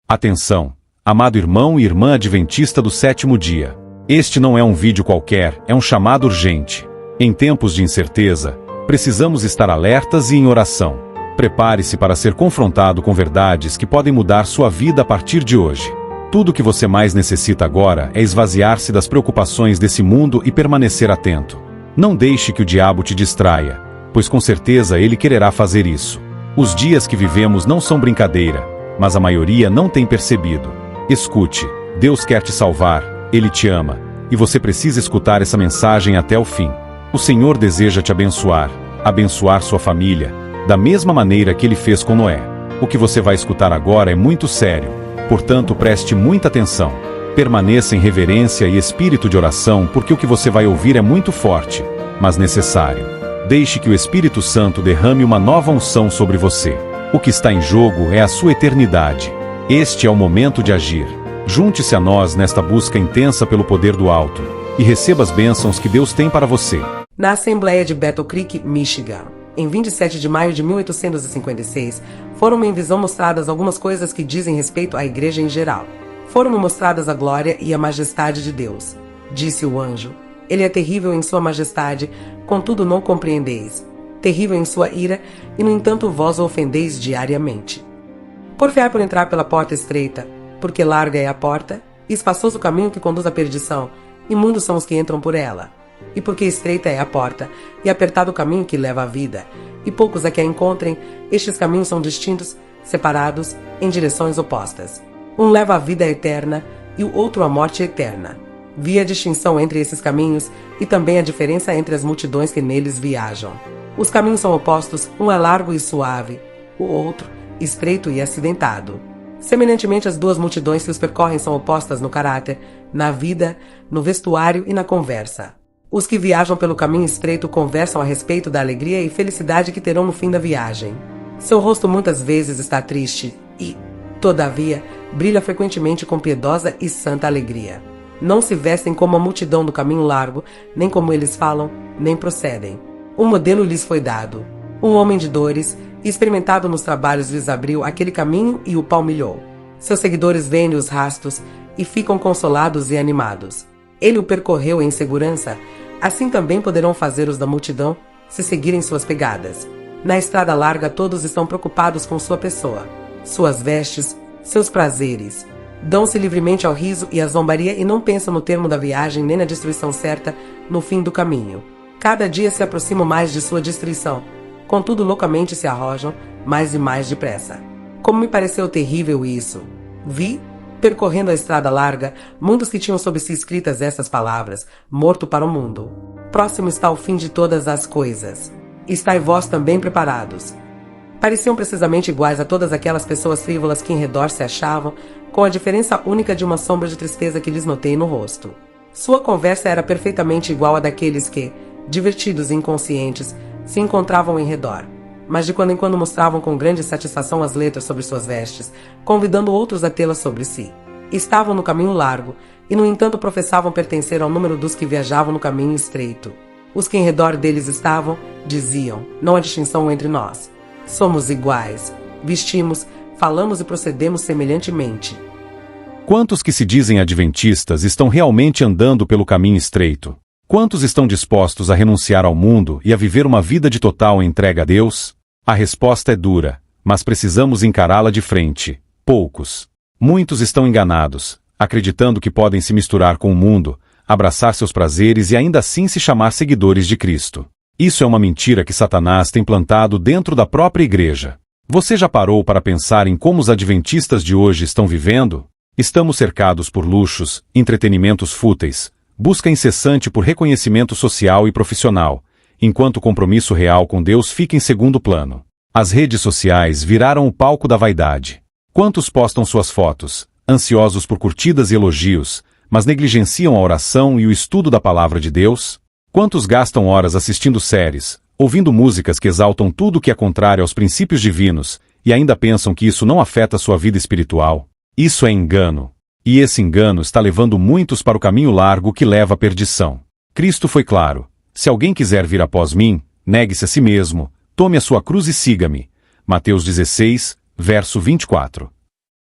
Atenção, amado irmão e irmã adventista do sétimo dia. Este não é um vídeo qualquer, é um chamado urgente. Em tempos de incerteza, precisamos estar alertas e em oração. Prepare-se para ser confrontado com verdades que podem mudar sua vida a partir de hoje. Tudo o que você mais necessita agora é esvaziar-se das preocupações desse mundo e permanecer atento. Não deixe que o diabo te distraia, pois com certeza ele quererá fazer isso. Os dias que vivemos não são brincadeira, mas a maioria não tem percebido. Escute, Deus quer te salvar, Ele te ama, e você precisa escutar essa mensagem até o fim. O Senhor deseja te abençoar sua família, da mesma maneira que Ele fez com Noé. O que você vai escutar agora é muito sério, portanto preste muita atenção. Permaneça em reverência e espírito de oração, porque o que você vai ouvir é muito forte, mas necessário. Deixe que o Espírito Santo derrame uma nova unção sobre você. O que está em jogo é a sua eternidade. Este é o momento de agir. Junte-se a nós nesta busca intensa pelo poder do alto e receba as bênçãos que Deus tem para você. Na Assembleia de Battle Creek, Michigan, em 27 de maio de 1856, foram-me em visão mostradas algumas coisas que dizem respeito à igreja em geral. Foram-me mostradas a glória e a majestade de Deus. Disse o anjo: Ele é terrível em sua majestade, contudo não compreendeis. Terrível em sua ira, e no entanto vós o ofendeis diariamente. Porfiai por entrar pela porta estreita, porque larga é a porta, e espaçoso o caminho que conduz à perdição, e muitos são os que entram por ela. E porque estreita é a porta, e apertado o caminho que leva à vida, e poucos a que a encontrem, estes caminhos são distintos, separados, em direções opostas. Um leva à vida eterna, e o outro à morte eterna. Vi a distinção entre esses caminhos, e também a diferença entre as multidões que neles viajam. Os caminhos são opostos, um é largo e suave, o outro, estreito e acidentado. Semelhantemente, as duas multidões que os percorrem são opostas no caráter, na vida, no vestuário e na conversa. Os que viajam pelo caminho estreito conversam a respeito da alegria e felicidade que terão no fim da viagem. Seu rosto muitas vezes está triste e, todavia, brilha frequentemente com piedosa e santa alegria. Não se vestem como a multidão do caminho largo, nem como eles falam, nem procedem. Um modelo lhes foi dado. Um homem de dores, experimentado nos trabalhos, lhes abriu aquele caminho e o palmilhou. Seus seguidores veem os rastros e ficam consolados e animados. Ele o percorreu em segurança, assim também poderão fazer os da multidão, se seguirem suas pegadas. Na estrada larga todos estão preocupados com sua pessoa, suas vestes, seus prazeres. Dão-se livremente ao riso e à zombaria e não pensam no termo da viagem nem na destruição certa no fim do caminho. Cada dia se aproximam mais de sua destruição, contudo loucamente se arrojam mais e mais depressa. Como me pareceu terrível isso! Vi, percorrendo a estrada larga, muitos que tinham sobre si escritas estas palavras: morto para o mundo. Próximo está o fim de todas as coisas. Estai vós também preparados. Pareciam precisamente iguais a todas aquelas pessoas frívolas que em redor se achavam, com a diferença única de uma sombra de tristeza que lhes notei no rosto. Sua conversa era perfeitamente igual à daqueles que, divertidos e inconscientes, se encontravam em redor, mas de quando em quando mostravam com grande satisfação as letras sobre suas vestes, convidando outros a tê-las sobre si. Estavam no caminho largo, e no entanto professavam pertencer ao número dos que viajavam no caminho estreito. Os que em redor deles estavam, diziam: não há distinção entre nós. Somos iguais, vestimos, falamos e procedemos semelhantemente. Quantos que se dizem adventistas estão realmente andando pelo caminho estreito? Quantos estão dispostos a renunciar ao mundo e a viver uma vida de total entrega a Deus? A resposta é dura, mas precisamos encará-la de frente. Poucos. Muitos estão enganados, acreditando que podem se misturar com o mundo, abraçar seus prazeres e ainda assim se chamar seguidores de Cristo. Isso é uma mentira que Satanás tem plantado dentro da própria igreja. Você já parou para pensar em como os adventistas de hoje estão vivendo? Estamos cercados por luxos, entretenimentos fúteis, busca incessante por reconhecimento social e profissional, enquanto o compromisso real com Deus fica em segundo plano. As redes sociais viraram o palco da vaidade. Quantos postam suas fotos, ansiosos por curtidas e elogios, mas negligenciam a oração e o estudo da palavra de Deus? Quantos gastam horas assistindo séries, ouvindo músicas que exaltam tudo que é contrário aos princípios divinos, e ainda pensam que isso não afeta sua vida espiritual? Isso é engano. E esse engano está levando muitos para o caminho largo que leva à perdição. Cristo foi claro: se alguém quiser vir após mim, negue-se a si mesmo, tome a sua cruz e siga-me. Mateus 16, verso 24.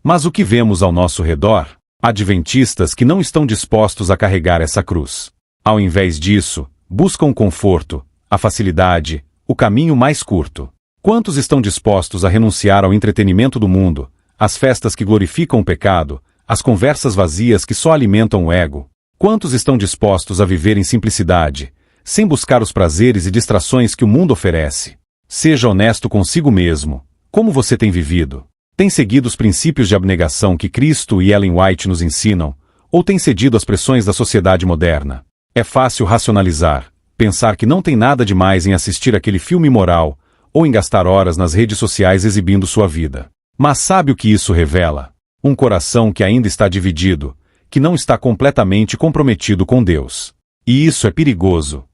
Mas o que vemos ao nosso redor? Adventistas que não estão dispostos a carregar essa cruz. Ao invés disso, buscam o conforto, a facilidade, o caminho mais curto. Quantos estão dispostos a renunciar ao entretenimento do mundo, às festas que glorificam o pecado, às conversas vazias que só alimentam o ego? Quantos estão dispostos a viver em simplicidade, sem buscar os prazeres e distrações que o mundo oferece? Seja honesto consigo mesmo. Como você tem vivido? Tem seguido os princípios de abnegação que Cristo e Ellen White nos ensinam, ou tem cedido às pressões da sociedade moderna? É fácil racionalizar, pensar que não tem nada de mais em assistir aquele filme imoral, ou em gastar horas nas redes sociais exibindo sua vida. Mas sabe o que isso revela? Um coração que ainda está dividido, que não está completamente comprometido com Deus. E isso é perigoso.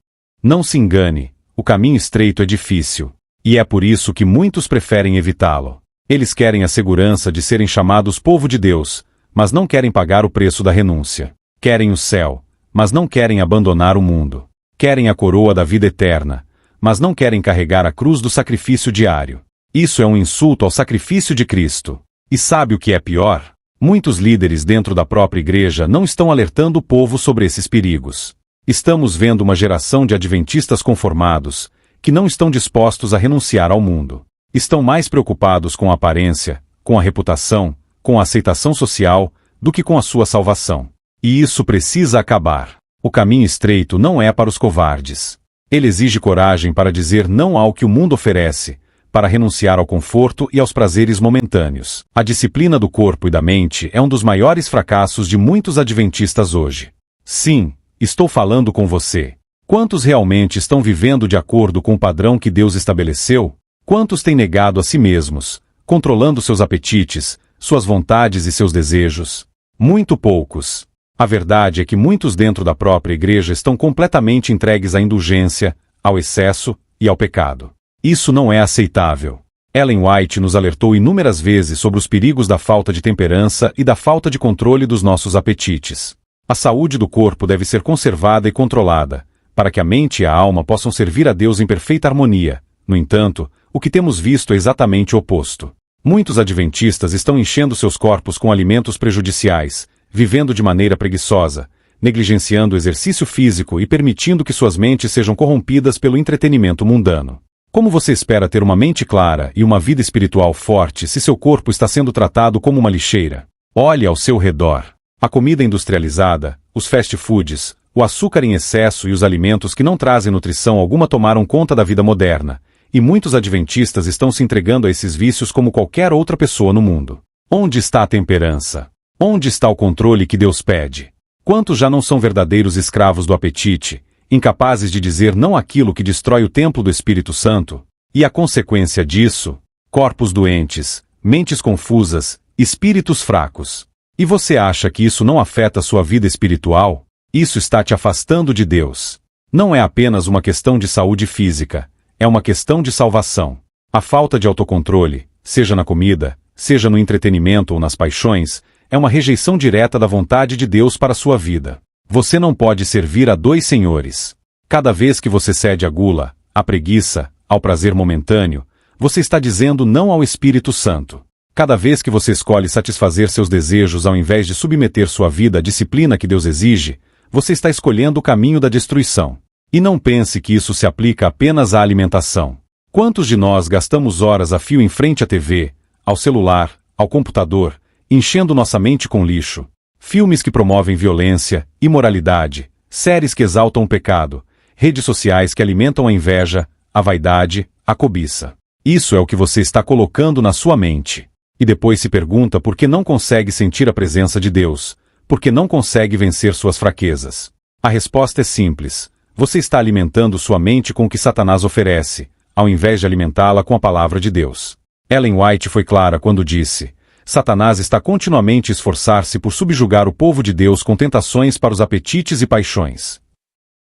Não se engane, o caminho estreito é difícil, e é por isso que muitos preferem evitá-lo. Eles querem a segurança de serem chamados povo de Deus, mas não querem pagar o preço da renúncia. Querem o céu, mas não querem abandonar o mundo. Querem a coroa da vida eterna, mas não querem carregar a cruz do sacrifício diário. Isso é um insulto ao sacrifício de Cristo. E sabe o que é pior? Muitos líderes dentro da própria igreja não estão alertando o povo sobre esses perigos. Estamos vendo uma geração de adventistas conformados, que não estão dispostos a renunciar ao mundo. Estão mais preocupados com a aparência, com a reputação, com a aceitação social, do que com a sua salvação. E isso precisa acabar. O caminho estreito não é para os covardes. Ele exige coragem para dizer não ao que o mundo oferece, para renunciar ao conforto e aos prazeres momentâneos. A disciplina do corpo e da mente é um dos maiores fracassos de muitos adventistas hoje. Sim, estou falando com você. Quantos realmente estão vivendo de acordo com o padrão que Deus estabeleceu? Quantos têm negado a si mesmos, controlando seus apetites, suas vontades e seus desejos? Muito poucos. A verdade é que muitos dentro da própria igreja estão completamente entregues à indulgência, ao excesso e ao pecado. Isso não é aceitável. Ellen White nos alertou inúmeras vezes sobre os perigos da falta de temperança e da falta de controle dos nossos apetites. A saúde do corpo deve ser conservada e controlada, para que a mente e a alma possam servir a Deus em perfeita harmonia. No entanto, o que temos visto é exatamente o oposto. Muitos adventistas estão enchendo seus corpos com alimentos prejudiciais, vivendo de maneira preguiçosa, negligenciando o exercício físico e permitindo que suas mentes sejam corrompidas pelo entretenimento mundano. Como você espera ter uma mente clara e uma vida espiritual forte se seu corpo está sendo tratado como uma lixeira? Olhe ao seu redor. A comida industrializada, os fast foods, o açúcar em excesso e os alimentos que não trazem nutrição alguma tomaram conta da vida moderna, e muitos adventistas estão se entregando a esses vícios como qualquer outra pessoa no mundo. Onde está a temperança? Onde está o controle que Deus pede? Quantos já não são verdadeiros escravos do apetite, incapazes de dizer não àquilo que destrói o templo do Espírito Santo? E a consequência disso? Corpos doentes, mentes confusas, espíritos fracos. E você acha que isso não afeta sua vida espiritual? Isso está te afastando de Deus. Não é apenas uma questão de saúde física, é uma questão de salvação. A falta de autocontrole, seja na comida, seja no entretenimento ou nas paixões, é uma rejeição direta da vontade de Deus para a sua vida. Você não pode servir a dois senhores. Cada vez que você cede à gula, à preguiça, ao prazer momentâneo, você está dizendo não ao Espírito Santo. Cada vez que você escolhe satisfazer seus desejos ao invés de submeter sua vida à disciplina que Deus exige, você está escolhendo o caminho da destruição. E não pense que isso se aplica apenas à alimentação. Quantos de nós gastamos horas a fio em frente à TV, ao celular, ao computador, enchendo nossa mente com lixo? Filmes que promovem violência, imoralidade, séries que exaltam o pecado, redes sociais que alimentam a inveja, a vaidade, a cobiça. Isso é o que você está colocando na sua mente. E depois se pergunta por que não consegue sentir a presença de Deus, por que não consegue vencer suas fraquezas. A resposta é simples. Você está alimentando sua mente com o que Satanás oferece, ao invés de alimentá-la com a palavra de Deus. Ellen White foi clara quando disse: Satanás está continuamente a esforçar-se por subjugar o povo de Deus com tentações para os apetites e paixões.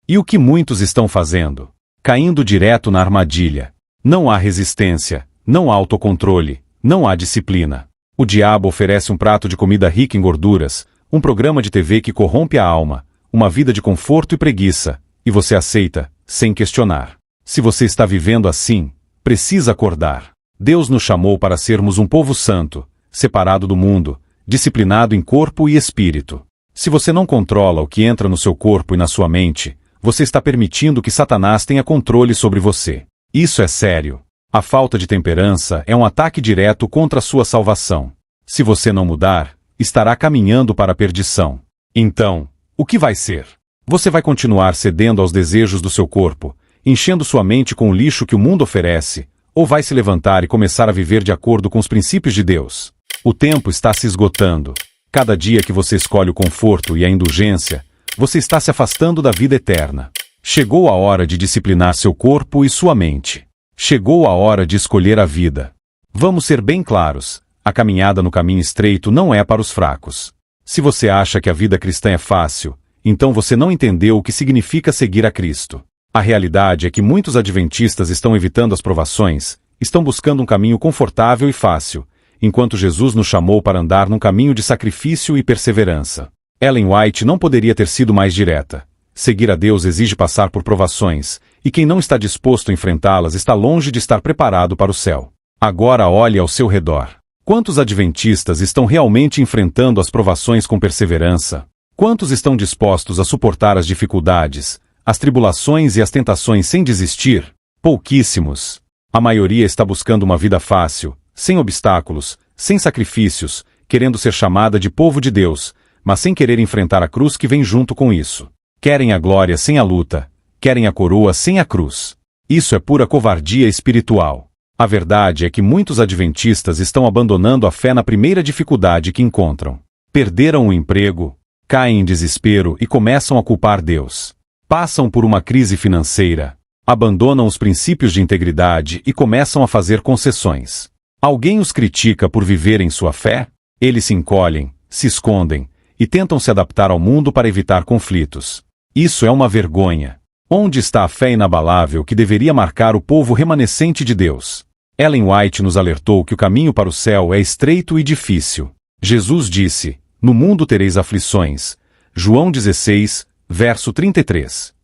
E o que muitos estão fazendo? Caindo direto na armadilha. Não há resistência, não há autocontrole, não há disciplina. O diabo oferece um prato de comida rica em gorduras, um programa de TV que corrompe a alma, uma vida de conforto e preguiça, e você aceita, sem questionar. Se você está vivendo assim, precisa acordar. Deus nos chamou para sermos um povo santo, separado do mundo, disciplinado em corpo e espírito. Se você não controla o que entra no seu corpo e na sua mente, você está permitindo que Satanás tenha controle sobre você. Isso é sério. A falta de temperança é um ataque direto contra a sua salvação. Se você não mudar, estará caminhando para a perdição. Então, o que vai ser? Você vai continuar cedendo aos desejos do seu corpo, enchendo sua mente com o lixo que o mundo oferece, ou vai se levantar e começar a viver de acordo com os princípios de Deus? O tempo está se esgotando. Cada dia que você escolhe o conforto e a indulgência, você está se afastando da vida eterna. Chegou a hora de disciplinar seu corpo e sua mente. Chegou a hora de escolher a vida. Vamos ser bem claros, a caminhada no caminho estreito não é para os fracos. Se você acha que a vida cristã é fácil, então você não entendeu o que significa seguir a Cristo. A realidade é que muitos adventistas estão evitando as provações, estão buscando um caminho confortável e fácil, enquanto Jesus nos chamou para andar num caminho de sacrifício e perseverança. Ellen White não poderia ter sido mais direta. Seguir a Deus exige passar por provações, e quem não está disposto a enfrentá-las está longe de estar preparado para o céu. Agora olhe ao seu redor. Quantos adventistas estão realmente enfrentando as provações com perseverança? Quantos estão dispostos a suportar as dificuldades, as tribulações e as tentações sem desistir? Pouquíssimos. A maioria está buscando uma vida fácil, sem obstáculos, sem sacrifícios, querendo ser chamada de povo de Deus, mas sem querer enfrentar a cruz que vem junto com isso. Querem a glória sem a luta, querem a coroa sem a cruz. Isso é pura covardia espiritual. A verdade é que muitos adventistas estão abandonando a fé na primeira dificuldade que encontram. Perderam o emprego, caem em desespero e começam a culpar Deus. Passam por uma crise financeira, abandonam os princípios de integridade e começam a fazer concessões. Alguém os critica por viverem sua fé? Eles se encolhem, se escondem e tentam se adaptar ao mundo para evitar conflitos. Isso é uma vergonha. Onde está a fé inabalável que deveria marcar o povo remanescente de Deus? Ellen White nos alertou que o caminho para o céu é estreito e difícil. Jesus disse, no mundo tereis aflições. João 16, verso 33.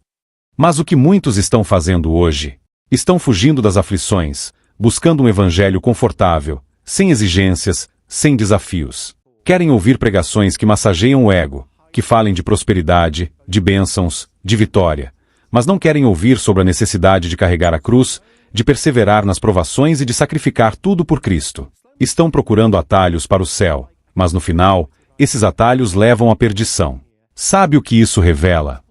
Mas o que muitos estão fazendo hoje? Estão fugindo das aflições, buscando um evangelho confortável, sem exigências, sem desafios. Querem ouvir pregações que massageiam o ego, que falem de prosperidade, de bênçãos, de vitória. Mas não querem ouvir sobre a necessidade de carregar a cruz, de perseverar nas provações e de sacrificar tudo por Cristo. Estão procurando atalhos para o céu, mas no final, esses atalhos levam à perdição. Sabe o que isso revela?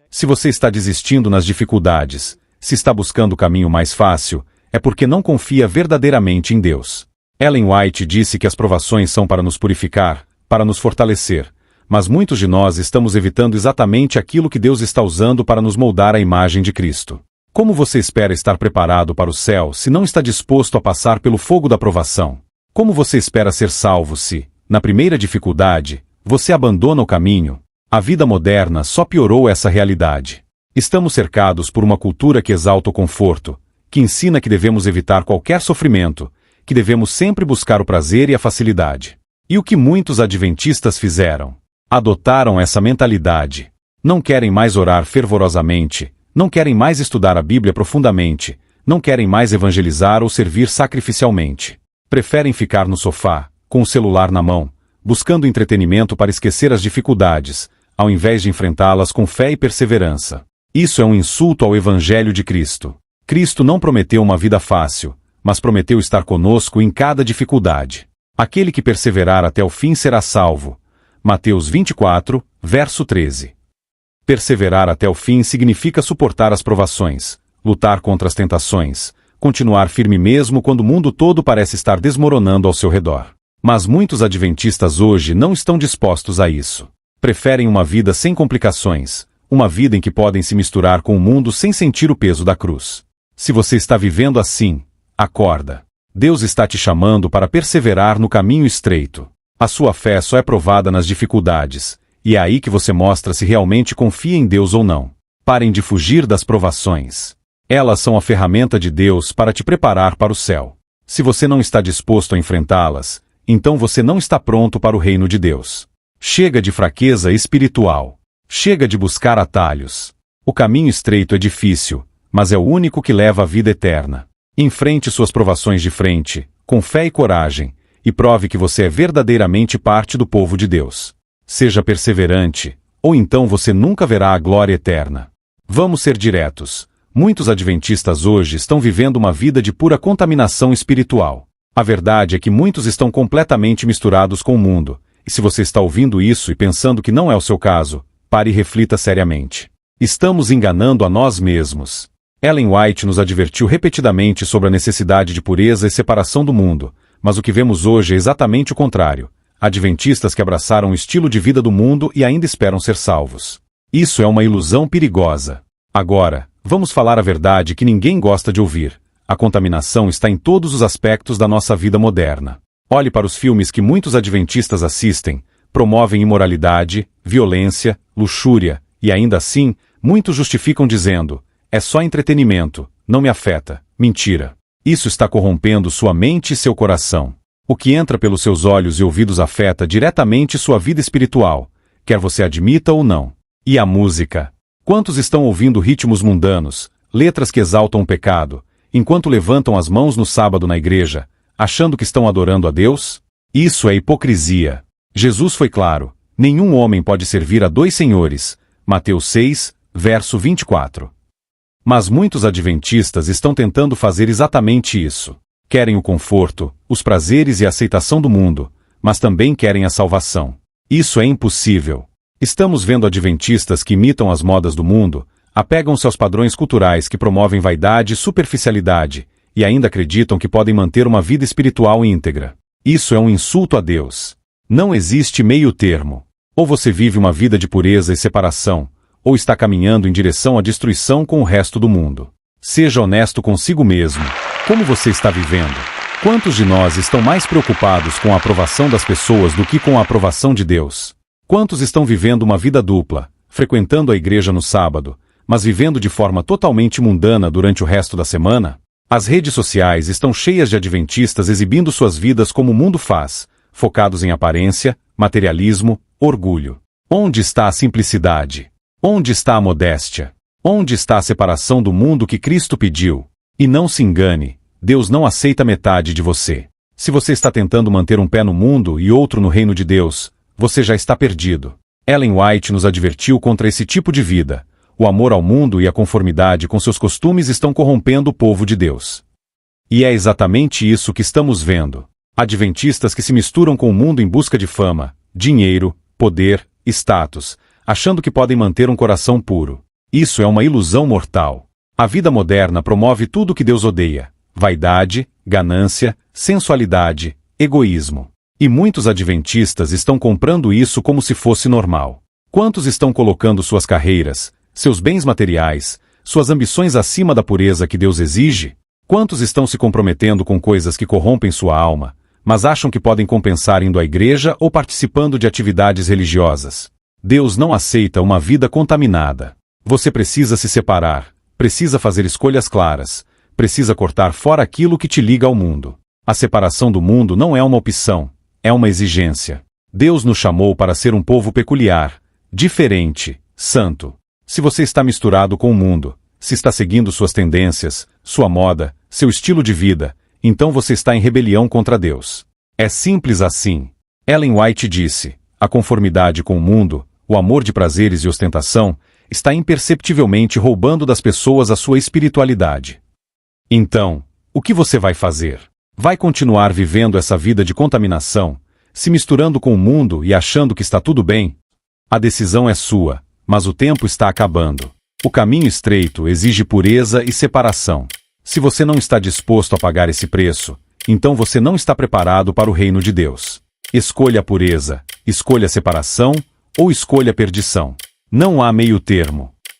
Se você está desistindo nas dificuldades, se está buscando o caminho mais fácil, é porque não confia verdadeiramente em Deus. Ellen White disse que as provações são para nos purificar, para nos fortalecer, mas muitos de nós estamos evitando exatamente aquilo que Deus está usando para nos moldar à imagem de Cristo. Como você espera estar preparado para o céu se não está disposto a passar pelo fogo da provação? Como você espera ser salvo se, na primeira dificuldade, você abandona o caminho? A vida moderna só piorou essa realidade. Estamos cercados por uma cultura que exalta o conforto, que ensina que devemos evitar qualquer sofrimento, que devemos sempre buscar o prazer e a facilidade. E o que muitos adventistas fizeram? Adotaram essa mentalidade. Não querem mais orar fervorosamente, não querem mais estudar a Bíblia profundamente, não querem mais evangelizar ou servir sacrificialmente. Preferem ficar no sofá, com o celular na mão, buscando entretenimento para esquecer as dificuldades, ao invés de enfrentá-las com fé e perseverança. Isso é um insulto ao Evangelho de Cristo. Cristo não prometeu uma vida fácil, mas prometeu estar conosco em cada dificuldade. Aquele que perseverar até o fim será salvo. Mateus 24, verso 13. Perseverar até o fim significa suportar as provações, lutar contra as tentações, continuar firme mesmo quando o mundo todo parece estar desmoronando ao seu redor. Mas muitos adventistas hoje não estão dispostos a isso. Preferem uma vida sem complicações, uma vida em que podem se misturar com o mundo sem sentir o peso da cruz. Se você está vivendo assim, acorda. Deus está te chamando para perseverar no caminho estreito. A sua fé só é provada nas dificuldades, e é aí que você mostra se realmente confia em Deus ou não. Parem de fugir das provações. Elas são a ferramenta de Deus para te preparar para o céu. Se você não está disposto a enfrentá-las, então você não está pronto para o reino de Deus. Chega de fraqueza espiritual. Chega de buscar atalhos. O caminho estreito é difícil, mas é o único que leva à vida eterna. Enfrente suas provações de frente, com fé e coragem, e prove que você é verdadeiramente parte do povo de Deus. Seja perseverante, ou então você nunca verá a glória eterna. Vamos ser diretos. Muitos adventistas hoje estão vivendo uma vida de pura contaminação espiritual. A verdade é que muitos estão completamente misturados com o mundo, e se você está ouvindo isso e pensando que não é o seu caso, pare e reflita seriamente. Estamos enganando a nós mesmos. Ellen White nos advertiu repetidamente sobre a necessidade de pureza e separação do mundo, mas o que vemos hoje é exatamente o contrário. Adventistas que abraçaram o estilo de vida do mundo e ainda esperam ser salvos. Isso é uma ilusão perigosa. Agora, vamos falar a verdade que ninguém gosta de ouvir. A contaminação está em todos os aspectos da nossa vida moderna. Olhe para os filmes que muitos adventistas assistem, promovem imoralidade, violência, luxúria, e ainda assim, muitos justificam dizendo: é só entretenimento, não me afeta. Mentira. Isso está corrompendo sua mente e seu coração. O que entra pelos seus olhos e ouvidos afeta diretamente sua vida espiritual, quer você admita ou não. E a música? Quantos estão ouvindo ritmos mundanos, letras que exaltam o pecado, enquanto levantam as mãos no sábado na igreja, achando que estão adorando a Deus? Isso é hipocrisia. Jesus foi claro: nenhum homem pode servir a dois senhores. Mateus 6, verso 24. Mas muitos adventistas estão tentando fazer exatamente isso. Querem o conforto, os prazeres e a aceitação do mundo, mas também querem a salvação. Isso é impossível. Estamos vendo adventistas que imitam as modas do mundo, apegam-se aos padrões culturais que promovem vaidade e superficialidade, e ainda acreditam que podem manter uma vida espiritual íntegra. Isso é um insulto a Deus. Não existe meio termo. Ou você vive uma vida de pureza e separação, ou está caminhando em direção à destruição com o resto do mundo. Seja honesto consigo mesmo. Como você está vivendo? Quantos de nós estão mais preocupados com a aprovação das pessoas do que com a aprovação de Deus? Quantos estão vivendo uma vida dupla, frequentando a igreja no sábado, mas vivendo de forma totalmente mundana durante o resto da semana? As redes sociais estão cheias de adventistas exibindo suas vidas como o mundo faz, focados em aparência, materialismo, orgulho. Onde está a simplicidade? Onde está a modéstia? Onde está a separação do mundo que Cristo pediu? E não se engane, Deus não aceita metade de você. Se você está tentando manter um pé no mundo e outro no reino de Deus, você já está perdido. Ellen White nos advertiu contra esse tipo de vida. O amor ao mundo e a conformidade com seus costumes estão corrompendo o povo de Deus. E é exatamente isso que estamos vendo. Adventistas que se misturam com o mundo em busca de fama, dinheiro, poder, status, achando que podem manter um coração puro. Isso é uma ilusão mortal. A vida moderna promove tudo o que Deus odeia: vaidade, ganância, sensualidade, egoísmo. E muitos adventistas estão comprando isso como se fosse normal. Quantos estão colocando suas carreiras, seus bens materiais, suas ambições acima da pureza que Deus exige? Quantos estão se comprometendo com coisas que corrompem sua alma, mas acham que podem compensar indo à igreja ou participando de atividades religiosas? Deus não aceita uma vida contaminada. Você precisa se separar, precisa fazer escolhas claras, precisa cortar fora aquilo que te liga ao mundo. A separação do mundo não é uma opção, é uma exigência. Deus nos chamou para ser um povo peculiar, diferente, santo. Se você está misturado com o mundo, se está seguindo suas tendências, sua moda, seu estilo de vida, então você está em rebelião contra Deus. É simples assim. Ellen White disse: a conformidade com o mundo, o amor de prazeres e ostentação, está imperceptivelmente roubando das pessoas a sua espiritualidade. Então, o que você vai fazer? Vai continuar vivendo essa vida de contaminação, se misturando com o mundo e achando que está tudo bem? A decisão é sua, mas o tempo está acabando. O caminho estreito exige pureza e separação. Se você não está disposto a pagar esse preço, então você não está preparado para o reino de Deus. Escolha a pureza, escolha a separação ou escolha a perdição. Não há meio termo.